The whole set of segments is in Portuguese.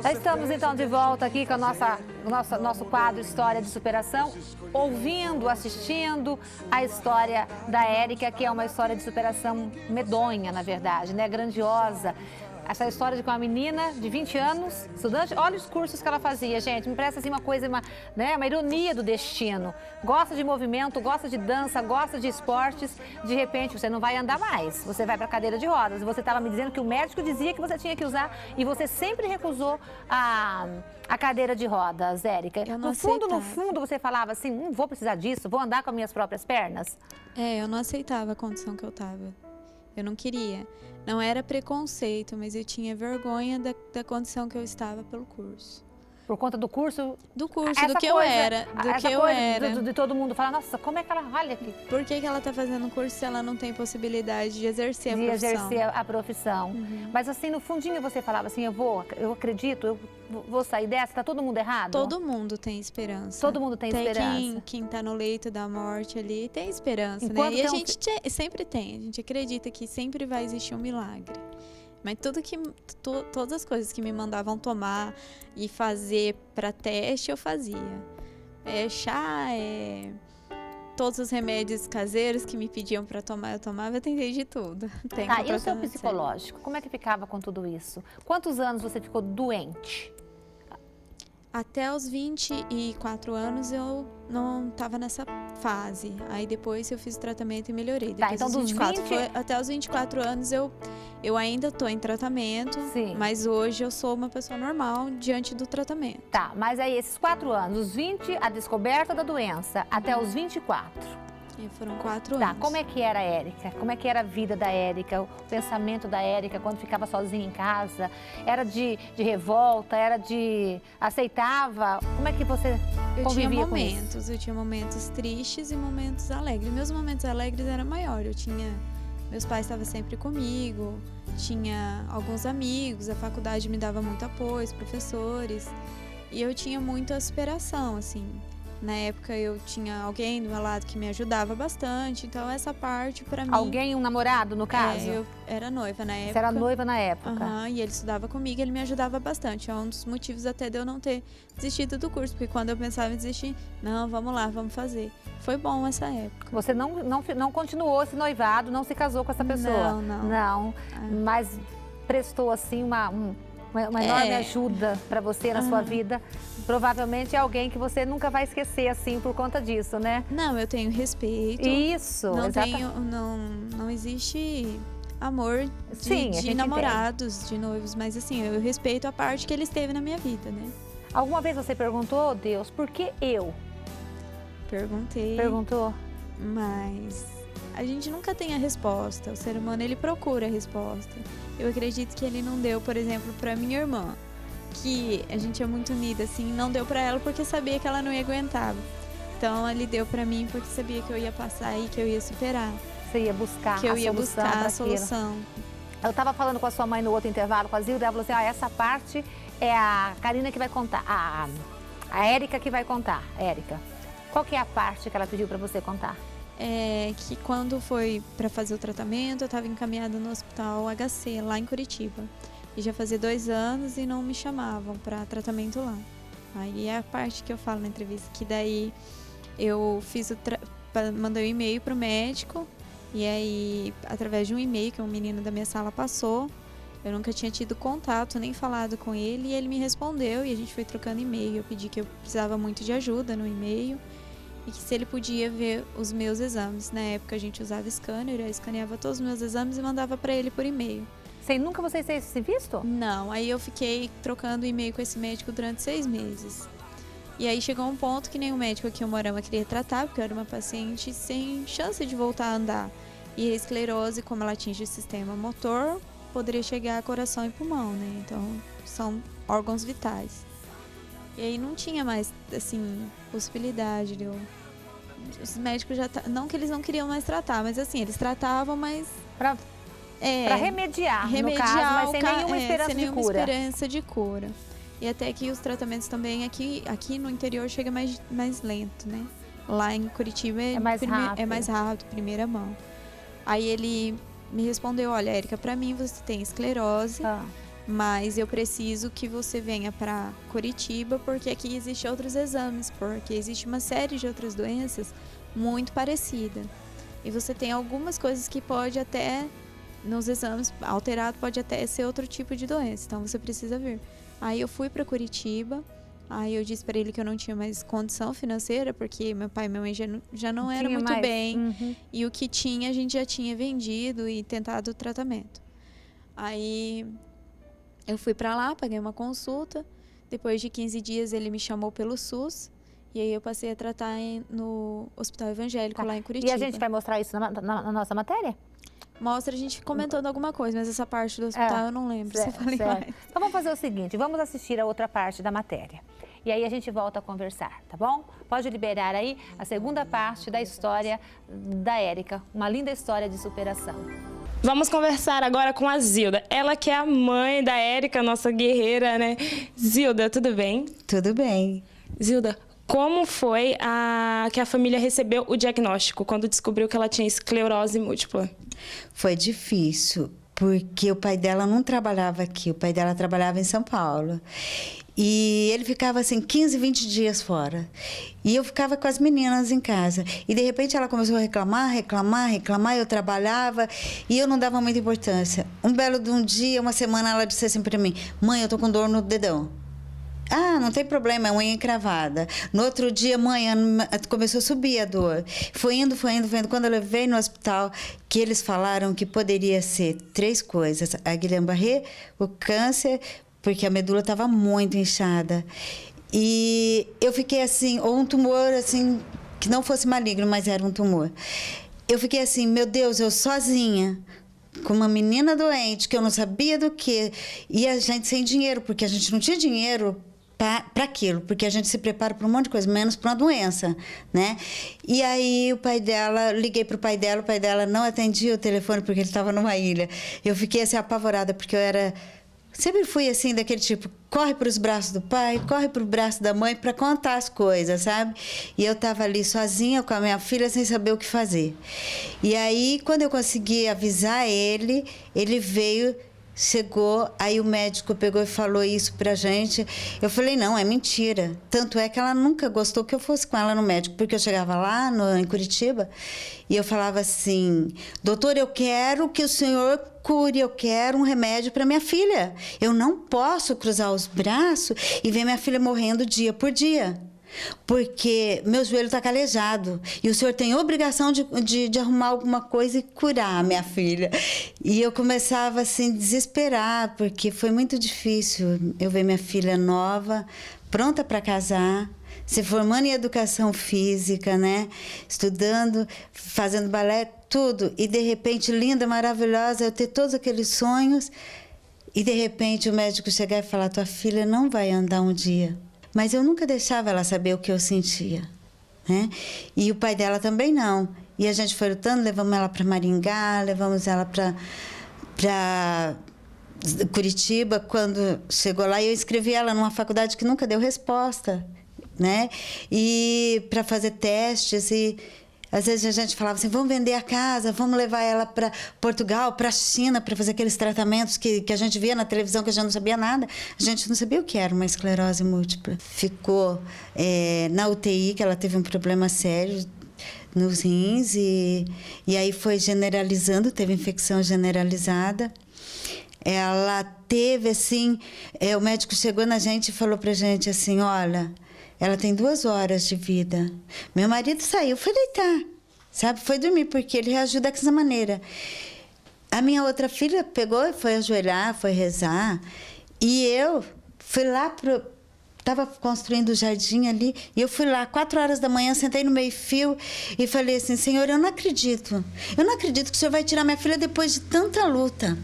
Já estamos então de volta aqui com a nosso quadro História de Superação, ouvindo, assistindo a história da Érica, que é uma história de superação medonha, na verdade, né? Grandiosa. Essa história de que uma menina de 20 anos, estudante, olha os cursos que ela fazia, gente, me parece assim uma coisa, uma ironia do destino. Gosta de movimento, gosta de dança, gosta de esportes, de repente você não vai andar mais, você vai para a cadeira de rodas. Você estava me dizendo que o médico dizia que você tinha que usar e você sempre recusou a cadeira de rodas, Érica. No fundo, você falava assim, não vou precisar disso, vou andar com as minhas próprias pernas. Eu não aceitava a condição que eu estava. Eu não queria. Não era preconceito, mas eu tinha vergonha da condição que eu estava pelo curso. Por conta do curso? Do curso, do que eu era. De todo mundo falar, nossa, como é que ela olha aqui? Por que ela está fazendo curso se ela não tem possibilidade de exercer a profissão? De exercer a profissão. Uhum. Mas assim, no fundinho você falava assim, eu acredito, eu vou sair dessa, tá todo mundo errado? Todo mundo tem esperança. Todo mundo tem esperança. Quem tá no leito da morte ali tem esperança, né? E a gente sempre tem, a gente acredita que sempre vai existir um milagre. Mas todas as coisas que me mandavam tomar e fazer para teste, eu fazia. Chá, todos os remédios caseiros que me pediam para tomar, eu tomava, eu tentei de tudo. E o seu psicológico, como é que ficava com tudo isso? Quantos anos você ficou doente? Até os 24 anos eu não estava nessa fase. Aí depois eu fiz o tratamento e melhorei. Depois então dos 20... até os 24 anos eu ainda estou em tratamento. Sim. Mas hoje eu sou uma pessoa normal diante do tratamento. Tá, mas aí esses 4 anos, os 20, a descoberta da doença, até os 24. Foram 4 anos. Tá, como é que era a Érica? Como é que era a vida da Érica? O pensamento da Érica quando ficava sozinha em casa? Era de revolta? Era de... aceitava? Como é que você convivia com isso? Eu tinha momentos tristes e momentos alegres. Meus momentos alegres eram maiores. Meus pais estavam sempre comigo, tinha alguns amigos, a faculdade me dava muito apoio, os professores. E eu tinha muita superação, assim. Na época eu tinha alguém do meu lado que me ajudava bastante, então essa parte pra mim... Alguém, um namorado, no caso? Eu era noiva na época. Você era noiva na época? E ele estudava comigo, ele me ajudava bastante. É um dos motivos até de eu não ter desistido do curso, porque quando eu pensava em desistir, não, vamos lá, vamos fazer. Foi bom essa época. Você não continuou esse noivado, não se casou com essa pessoa? Não. Mas prestou assim uma enorme ajuda para você na sua vida. Provavelmente é alguém que você nunca vai esquecer assim por conta disso, né? Não, eu tenho respeito. Isso, não existe amor de namorados, de noivos, mas assim, eu respeito a parte que ele esteve na minha vida, né? Alguma vez você perguntou, Deus, por que eu? Perguntei. Perguntou? Mas a gente nunca tem a resposta. O ser humano, ele procura a resposta. Eu acredito que ele não deu, por exemplo, para minha irmã, que a gente é muito unida, assim, não deu para ela porque sabia que ela não ia aguentar. Então ele deu para mim porque sabia que eu ia passar e que eu ia superar. Você ia buscar a solução. Eu estava falando com a sua mãe no outro intervalo, com a Zilda, ela falou assim, essa parte é a Karina que vai contar, a Érica que vai contar. Érica, qual que é a parte que ela pediu para você contar? Que quando foi para fazer o tratamento, eu estava encaminhada no hospital HC, lá em Curitiba. E já fazia 2 anos e não me chamavam para tratamento lá. Aí é a parte que eu falo na entrevista, que daí eu mandei um e-mail pro médico, e aí, através de um e-mail que um menino da minha sala passou, eu nunca tinha tido contato, nem falado com ele, e ele me respondeu, e a gente foi trocando e-mail. Eu pedi que eu precisava muito de ajuda no e-mail, e que se ele podia ver os meus exames. Na época a gente usava scanner, eu escaneava todos os meus exames e mandava para ele por e-mail. Nunca você fez esse visto? Não, aí eu fiquei trocando e-mail com esse médico durante 6 meses. E aí chegou um ponto que nem o médico aqui em Umuarama queria tratar, porque eu era uma paciente sem chance de voltar a andar. E a esclerose, como ela atinge o sistema motor, poderia chegar a coração e pulmão, né? Então, são órgãos vitais. E aí não tinha mais, assim, possibilidade de eu... Os médicos já... Não que eles não queriam mais tratar, mas assim, eles tratavam, mas... Para remediar, no caso, mas sem nenhuma esperança de cura. E até que os tratamentos também aqui no interior chega mais lento, né? Lá em Curitiba é mais rápido, primeira mão. Aí ele me respondeu, olha, Érica, pra mim você tem esclerose, mas eu preciso que você venha para Curitiba, porque aqui existem outros exames, porque existe uma série de outras doenças muito parecida. E você tem algumas coisas que pode até, nos exames alterado, pode até ser outro tipo de doença, então você precisa vir. Aí eu fui para Curitiba, aí eu disse para ele que eu não tinha mais condição financeira, porque meu pai e minha mãe já não era muito bem, e o que tinha a gente já tinha vendido e tentado o tratamento. Aí eu fui para lá, paguei uma consulta, depois de 15 dias ele me chamou pelo SUS, e aí eu passei a tratar no Hospital Evangélico, lá em Curitiba. E a gente vai mostrar isso na nossa matéria? Mostra a gente comentando alguma coisa, mas essa parte do hospital eu não lembro. Você falei mais. Então vamos fazer o seguinte, vamos assistir a outra parte da matéria. E aí a gente volta a conversar, tá bom? Pode liberar aí a segunda parte da história da Érica, uma linda história de superação. Vamos conversar agora com a Zilda. Ela que é a mãe da Érica, nossa guerreira, né? Zilda, tudo bem? Tudo bem. Zilda, como foi que a família recebeu o diagnóstico quando descobriu que ela tinha esclerose múltipla? Foi difícil, porque o pai dela não trabalhava aqui, o pai dela trabalhava em São Paulo. E ele ficava assim 15, 20 dias fora. E eu ficava com as meninas em casa. E de repente ela começou a reclamar, eu trabalhava e eu não dava muita importância. Um belo de um dia, uma semana, ela disse assim para mim: mãe, eu tô com dor no dedão. Ah, não tem problema, é unha encravada. No outro dia, mãe, começou a subir a dor. Foi indo. Quando eu levei no hospital, que eles falaram que poderia ser 3 coisas. A Guillain-Barré, o câncer, porque a medula estava muito inchada. E eu fiquei assim, ou um tumor, assim, que não fosse maligno, mas era um tumor. Eu fiquei assim, meu Deus, eu sozinha, com uma menina doente, que eu não sabia do que, e a gente sem dinheiro, porque a gente não tinha dinheiro para aquilo, porque a gente se prepara para um monte de coisa, menos para uma doença, né? E aí liguei para o pai dela não atendia o telefone porque ele estava numa ilha. Eu fiquei assim apavorada, porque sempre fui assim, daquele tipo, corre para os braços do pai, corre para o braço da mãe para contar as coisas, sabe? E eu estava ali sozinha com a minha filha, sem saber o que fazer. E aí, quando eu consegui avisar ele veio, chegou, aí o médico pegou e falou isso pra gente. Eu falei, não, é mentira. Tanto é que ela nunca gostou que eu fosse com ela no médico, porque eu chegava lá em Curitiba e eu falava assim, doutor, eu quero que o senhor cure, eu quero um remédio para minha filha. Eu não posso cruzar os braços e ver minha filha morrendo dia por dia, porque meu joelho está calejado e o senhor tem obrigação de arrumar alguma coisa e curar a minha filha. E eu começava assim a desesperar, porque foi muito difícil eu ver minha filha nova, pronta para casar, se formando em educação física, né? Estudando, fazendo balé, tudo. E de repente, linda, maravilhosa, eu ter todos aqueles sonhos e de repente o médico chegar e falar, tua filha não vai andar um dia. Mas eu nunca deixava ela saber o que eu sentia, né? E o pai dela também não. E a gente foi lutando, levamos ela para Maringá, levamos ela para Curitiba. Quando chegou lá, eu inscrevi ela numa faculdade que nunca deu resposta, né? E para fazer testes e às vezes a gente falava assim, vamos vender a casa, vamos levar ela para Portugal, para a China, para fazer aqueles tratamentos que a gente via na televisão, que a gente não sabia nada. A gente não sabia o que era uma esclerose múltipla. Ficou na UTI, que ela teve um problema sério nos rins, e aí foi generalizando, teve infecção generalizada. Ela teve, assim, o médico chegou na gente e falou pra gente assim, olha, ela tem 2 horas de vida. Meu marido saiu, foi deitar, sabe? Foi dormir, porque ele reagiu dessa maneira. A minha outra filha pegou e foi ajoelhar, foi rezar. E eu fui lá estava construindo o jardim ali, e eu fui lá, 4 horas da manhã, sentei no meio-fio e falei assim, Senhor, eu não acredito que o Senhor vai tirar minha filha depois de tanta luta.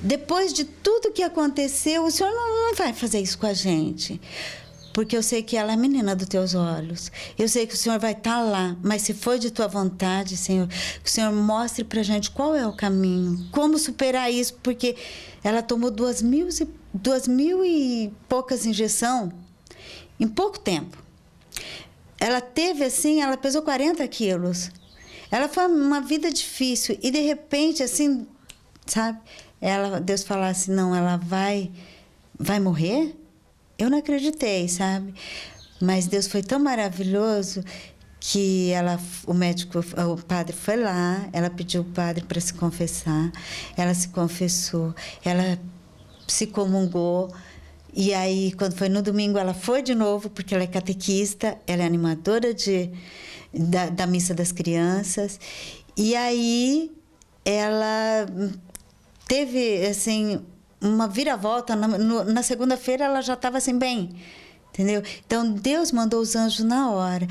Depois de tudo que aconteceu, o Senhor não vai fazer isso com a gente. Porque eu sei que ela é a menina dos teus olhos. Eu sei que o Senhor vai estar lá. Mas se for de tua vontade, Senhor, que o Senhor mostre pra gente qual é o caminho. Como superar isso. Porque ela tomou 2.000 e poucas injeções em pouco tempo. Ela teve assim, ela pesou 40 quilos. Ela foi uma vida difícil. E de repente, assim, sabe, Deus falasse, não, ela vai morrer, eu não acreditei, sabe? Mas Deus foi tão maravilhoso que o padre foi lá, ela pediu o padre para se confessar, ela se confessou, ela se comungou, e aí, quando foi no domingo, ela foi de novo, porque ela é catequista, ela é animadora da missa das crianças, e aí ela teve, assim, uma viravolta. Na segunda-feira, ela já estava assim, bem, entendeu? Então, Deus mandou os anjos na hora.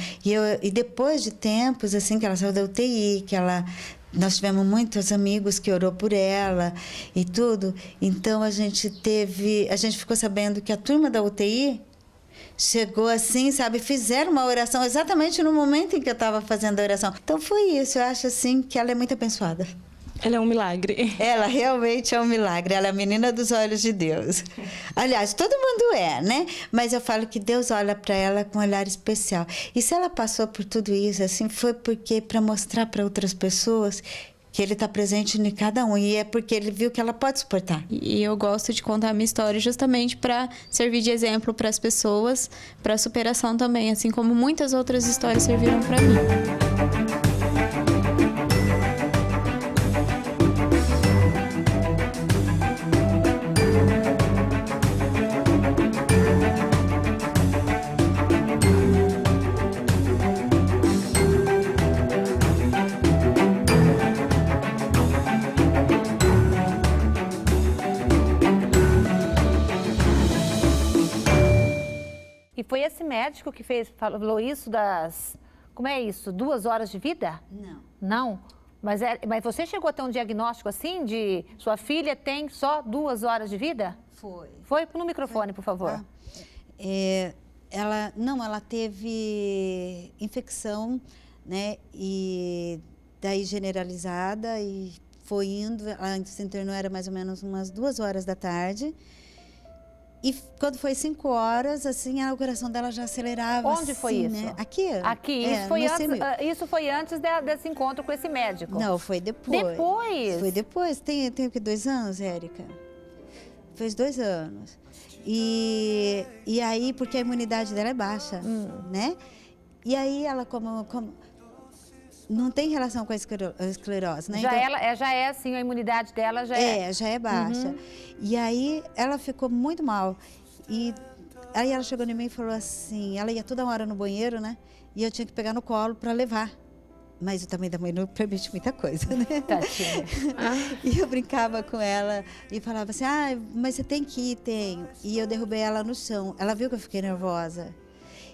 E depois de tempos, assim, que ela saiu da UTI, nós tivemos muitos amigos que orou por ela e tudo. Então, a gente ficou sabendo que a turma da UTI chegou assim, sabe? Fizeram uma oração exatamente no momento em que eu estava fazendo a oração. Então, foi isso. Eu acho, assim, que ela é muito abençoada. Ela é um milagre. Ela realmente é um milagre. Ela é a menina dos olhos de Deus. Aliás, todo mundo é, né? Mas eu falo que Deus olha para ela com um olhar especial. E se ela passou por tudo isso, assim, foi porque para mostrar para outras pessoas que Ele está presente em cada um. E é porque Ele viu que ela pode suportar. E eu gosto de contar a minha história justamente para servir de exemplo para as pessoas, para superação também, assim como muitas outras histórias serviram para mim. E foi esse médico que falou isso como é isso? 2 horas de vida? Não. Não? Mas você chegou a ter um diagnóstico assim de sua filha tem só 2 horas de vida? Foi. Foi no microfone, por favor. Ela teve infecção, né? E daí generalizada e foi indo. Ela se internou, era mais ou menos umas 2 horas da tarde. E quando foi 5 horas, assim, o coração dela já acelerava. Onde foi assim, isso? Né? Aqui. Aqui. Isso foi antes desse encontro com esse médico? Não, foi depois. Depois? Foi depois. Tem o que, 2 anos, Érica? Fez 2 anos. E aí, porque a imunidade dela é baixa, né? E aí ela, como não tem relação com a esclerose, né? Já é assim, a imunidade dela já é... já é baixa. E aí ela ficou muito mal. E aí ela chegou em mim e falou assim, ela ia toda hora no banheiro, né? E eu tinha que pegar no colo para levar. Mas o tamanho da mãe não permite muita coisa, né? Tadinha. E eu brincava com ela e falava assim, mas você tem que ir, tenho. E eu derrubei ela no chão. Ela viu que eu fiquei nervosa.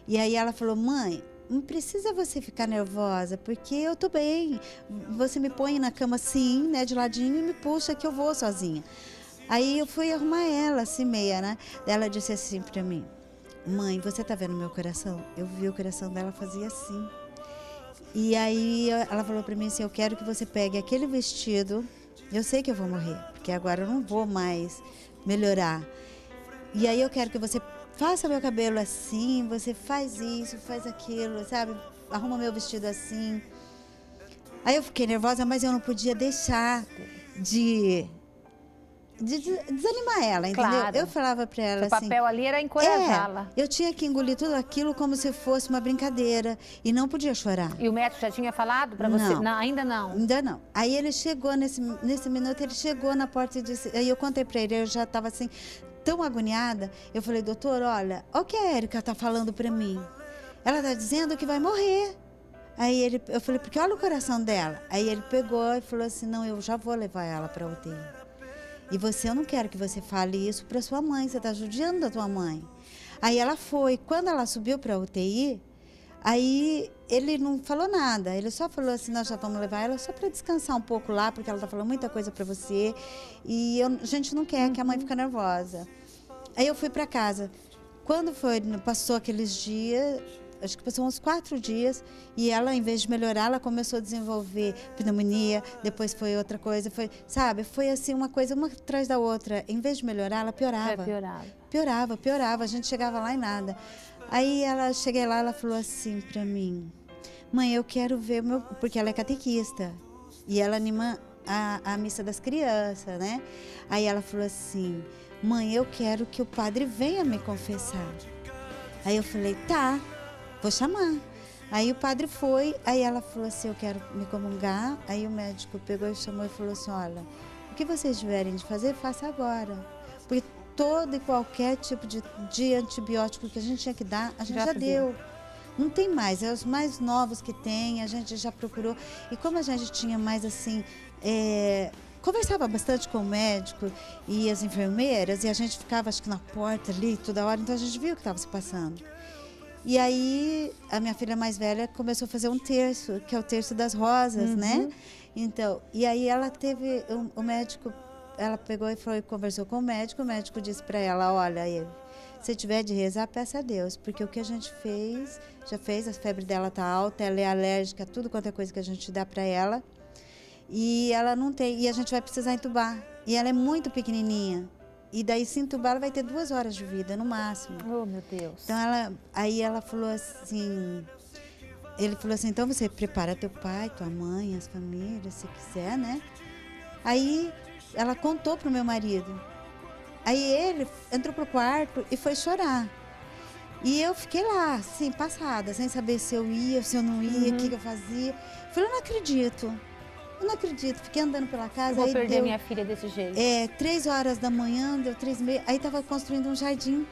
E aí ela falou, mãe, não precisa você ficar nervosa, porque eu tô bem. Você me põe na cama assim, né, de ladinho, e me puxa que eu vou sozinha. Aí eu fui arrumar ela, assim, meia, né? Ela disse assim pra mim, mãe, você tá vendo meu coração? Eu vi o coração dela fazia assim. E aí ela falou pra mim assim, eu quero que você pegue aquele vestido, eu sei que eu vou morrer, porque agora eu não vou mais melhorar. E aí eu quero que você faça meu cabelo assim, você faz isso, faz aquilo, sabe? Arruma meu vestido assim. Aí eu fiquei nervosa, mas eu não podia deixar de desanimar ela, entendeu? Claro. Eu falava para ela assim... O papel ali era encorajá-la. Eu tinha que engolir tudo aquilo como se fosse uma brincadeira e não podia chorar. E o médico já tinha falado para você? Não, ainda não. Ainda não. Aí ele chegou, nesse minuto, ele chegou na porta e disse... Aí eu contei para ele, eu já estava assim... tão agoniada, eu falei, doutor, olha o que a Érica está falando para mim. Ela está dizendo que vai morrer. Aí eu falei, porque olha o coração dela. Aí ele pegou e falou assim, não, eu já vou levar ela para a UTI. E eu não quero que você fale isso para sua mãe, você está judiando da tua mãe. Aí ela foi, quando ela subiu para a UTI, aí ele não falou nada, ele só falou assim, nós já vamos levar ela só para descansar um pouco lá, porque ela está falando muita coisa para você, e a gente não quer que a mãe fique nervosa. Aí eu fui para casa. Quando passou aqueles dias, acho que passou uns 4 dias, e ela, em vez de melhorar, ela começou a desenvolver pneumonia, depois foi outra coisa, foi assim, uma coisa uma atrás da outra. Em vez de melhorar, ela piorava. Piorava, a gente chegava lá e nada. Aí cheguei lá, ela falou assim para mim, mãe, eu quero ver porque ela é catequista, e ela anima a missa das crianças, né? Aí ela falou assim, mãe, eu quero que o padre venha me confessar. Aí eu falei, tá, vou chamar. Aí o padre foi, aí ela falou assim, eu quero me comungar. Aí o médico pegou e chamou e falou assim, olha, o que vocês tiverem de fazer, faça agora. Porque todo e qualquer tipo de antibiótico que a gente tinha que dar, a gente já deu. Não tem mais, é os mais novos que tem, a gente já procurou. E como a gente tinha mais assim, conversava bastante com o médico e as enfermeiras, e a gente ficava, acho que na porta ali, toda hora, então a gente viu o que estava se passando. E aí, a minha filha mais velha começou a fazer um terço, que é o terço das rosas, né? Então, e aí ela teve, o médico, ela pegou e foi, conversou com o médico disse para ela, olha, se tiver de rezar, peça a Deus, porque o que a gente fez, já fez, a febre dela tá alta, ela é alérgica a tudo quanto é coisa que a gente dá para ela, e ela não tem, e a gente vai precisar entubar, e ela é muito pequenininha. E daí, se entubar, ela vai ter 2 horas de vida, no máximo. Oh, meu Deus. Então, aí ela falou assim... Ele falou assim, então você prepara teu pai, tua mãe, as famílias, se quiser, né? Aí, ela contou pro meu marido. Aí, ele entrou pro quarto e foi chorar. E eu fiquei lá, assim, passada, sem saber se eu ia, se eu não ia, o que eu fazia. Falei, eu não acredito. Eu não acredito, fiquei andando pela casa. Eu vou aí perder minha filha desse jeito. 3 horas da manhã, deu 3h30. Aí tava construindo um jardim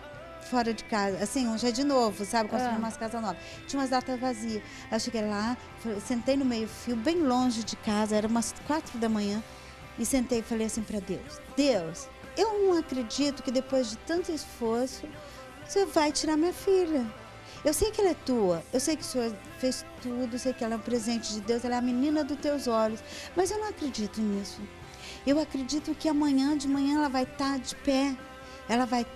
fora de casa, assim, um jardim novo, sabe? Construindo umas casas novas. Tinha umas datas vazias. Aí eu cheguei lá, sentei no meio-fio, bem longe de casa, era umas 4 da manhã, e sentei e falei assim para Deus: Deus, eu não acredito que depois de tanto esforço, você vai tirar minha filha. Eu sei que ela é tua, eu sei que o Senhor fez tudo, eu sei que ela é um presente de Deus, ela é a menina dos teus olhos, mas eu não acredito nisso. Eu acredito que amanhã de manhã ela vai estar de pé, ela vai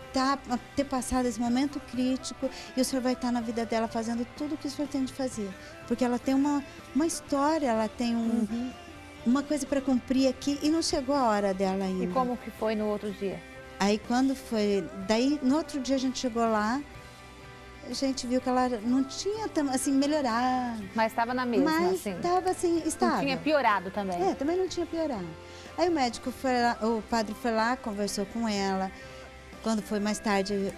ter passado esse momento crítico e o Senhor vai estar na vida dela fazendo tudo o que o Senhor tem de fazer. Porque ela tem uma história, ela tem uma coisa para cumprir aqui e não chegou a hora dela ainda. E como que foi no outro dia? Aí quando foi, daí no outro dia a gente chegou lá, a gente viu que ela não tinha, assim, melhorado. Mas estava na mesma, mas assim? Mas estava, assim, estável. Não tinha piorado também? Também não tinha piorado. Aí o médico foi lá, o padre foi lá, conversou com ela. Quando foi mais tarde,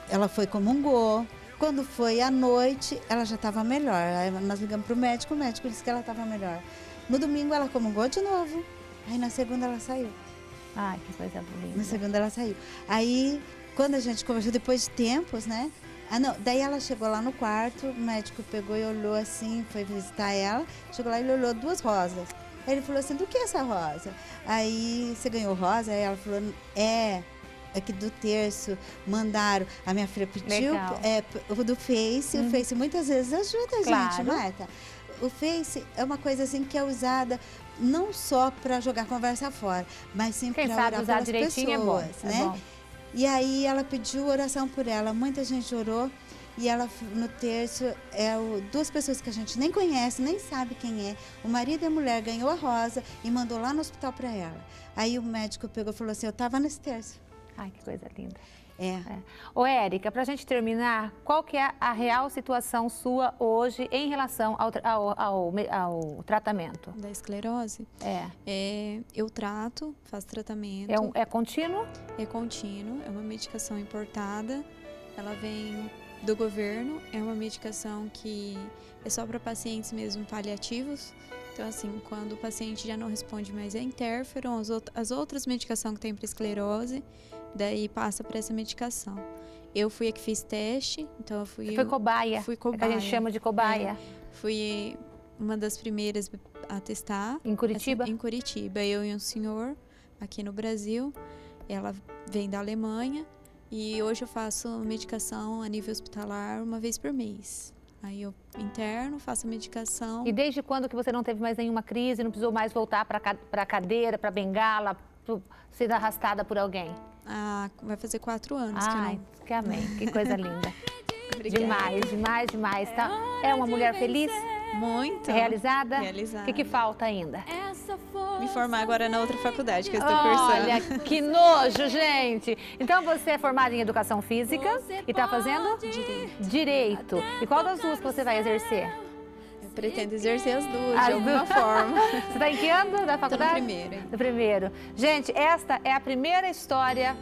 ela foi comungou. Quando foi à noite, ela já estava melhor. Aí nós ligamos para o médico disse que ela estava melhor. No domingo ela comungou de novo. Aí na segunda ela saiu. Ai, que coisa linda. Na segunda ela saiu. Aí, quando a gente conversou, depois de tempos, né? Daí ela chegou lá no quarto, o médico pegou e olhou assim, foi visitar ela, chegou lá e ele olhou 2 rosas. Aí ele falou assim, do que é essa rosa? Aí, você ganhou rosa? Aí ela falou, aqui do terço, mandaram, a minha filha pediu, do Face, o Face muitas vezes ajuda a gente, Marta. O Face é uma coisa assim que é usada não só para jogar conversa fora, mas sim para orar pelas pessoas, né? É bom. E aí ela pediu oração por ela, muita gente orou e ela no terço, 2 pessoas que a gente nem conhece, nem sabe quem é, o marido e a mulher ganhou a rosa e mandou lá no hospital para ela. Aí o médico pegou e falou assim, eu estava nesse terço. Ai, que coisa linda. Ô, Érica, para a gente terminar, qual que é a real situação sua hoje em relação ao tratamento? Da esclerose? Eu faço tratamento. É contínuo? É contínuo, é uma medicação importada, ela vem do governo, é uma medicação que é só para pacientes mesmo paliativos. Então, assim, quando o paciente já não responde mais a interferon, as outras medicações que tem para esclerose, daí passa para essa medicação. Eu fui a que fiz teste, então eu fui... Foi cobaia. Fui cobaia. É que a gente chama de cobaia. Fui uma das primeiras a testar. Em Curitiba? Em Curitiba. Eu e um senhor aqui no Brasil. Ela vem da Alemanha. E hoje eu faço medicação a nível hospitalar 1 vez por mês. Aí eu interno, faço a medicação. E desde quando que você não teve mais nenhuma crise, não precisou mais voltar para a cadeira, para a bengala, ser arrastada por alguém? Vai fazer 4 anos que amém, que coisa linda. Obrigada. Demais, tá? É uma mulher feliz? Muito. Realizada? Realizada. O que falta ainda? Me formar agora na outra faculdade que eu estou cursando. Olha, que nojo, gente! Então você é formada em Educação Física e está fazendo? Direito. E qual das duas que você vai exercer? Eu Pretendo exercer as duas, As de alguma duas. forma. Você está em que ano da faculdade? Tô no primeiro. No primeiro. Gente, esta é a primeira história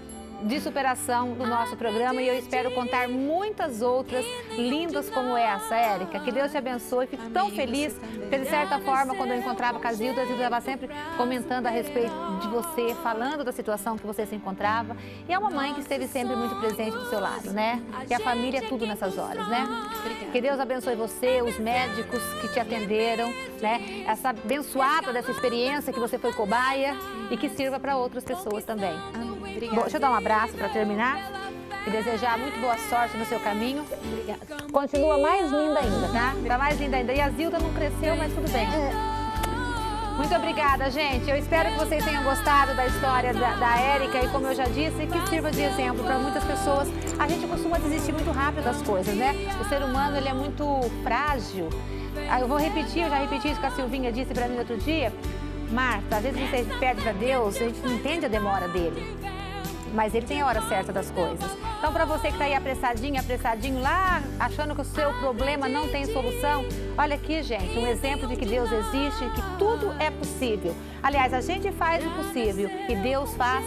de superação do nosso programa e eu espero contar muitas outras lindas como essa, Érica. Que Deus te abençoe. Fico tão feliz, porque de certa forma, quando eu encontrava com a Zilda estava sempre comentando a respeito de você, falando da situação que você se encontrava. E é uma mãe que esteve sempre muito presente do seu lado, né? E a família é tudo nessas horas, né? Obrigada. Que Deus abençoe você, os médicos que te atenderam, né? Essa abençoada dessa experiência que você foi cobaia e que sirva para outras pessoas também. Amém. Obrigada. Bom, deixa eu dar um abraço para terminar e desejar muito boa sorte no seu caminho. Obrigada. Continua mais linda ainda, tá? Tá mais linda ainda. E a Zilda não cresceu, mas tudo bem. Muito obrigada, gente. Eu espero que vocês tenham gostado da história da Érica e, como eu já disse, que sirva de exemplo para muitas pessoas. A gente costuma desistir muito rápido das coisas, né? O ser humano, ele é muito frágil. Eu vou repetir, eu já repeti isso que a Silvinha disse para mim outro dia. Marta, às vezes você pede para Deus, a gente não entende a demora dele. Mas ele tem a hora certa das coisas. Então, para você que está aí apressadinho lá, achando que o seu problema não tem solução, olha aqui, gente, um exemplo de que Deus existe, que tudo é possível. Aliás, a gente faz o possível e Deus faz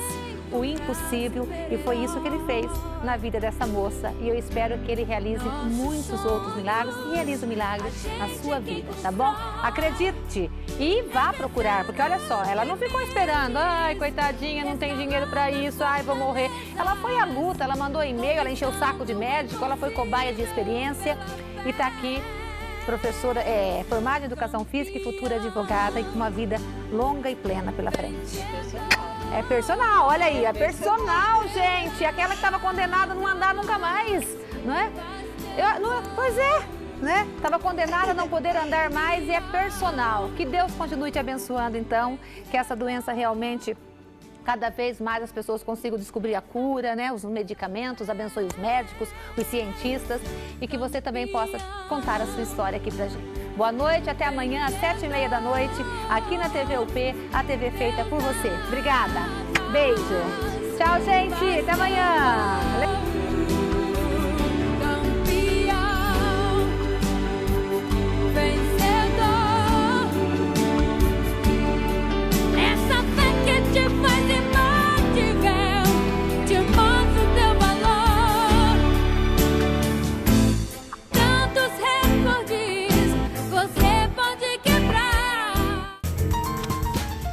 o impossível, e foi isso que ele fez na vida dessa moça. E eu espero que ele realize muitos outros milagres e realize um milagre na sua vida, tá bom? Acredite e vá procurar, porque olha só, ela não ficou esperando, ai, coitadinha, não tem dinheiro para isso, ai, vou morrer. Ela foi à luta, ela mandou e-mail, ela encheu o saco de médico, ela foi cobaia de experiência e tá aqui, professora, formada em educação física e futura advogada e com uma vida longa e plena pela frente. É personal, olha aí, é personal, gente. Aquela que estava condenada a não andar nunca mais, não é? Pois é, né? Estava condenada a não poder andar mais e é personal. Que Deus continue te abençoando, então, que essa doença realmente, cada vez mais as pessoas consigam descobrir a cura, né? Os medicamentos, abençoe os médicos, os cientistas e que você também possa contar a sua história aqui pra gente. Boa noite, até amanhã às 7h30 da noite, aqui na TV UP, a TV feita por você. Obrigada, beijo. Tchau, gente, até amanhã.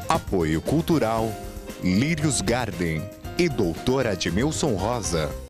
Apoio Cultural, Lírios Garden e Doutor Admilson Rosa.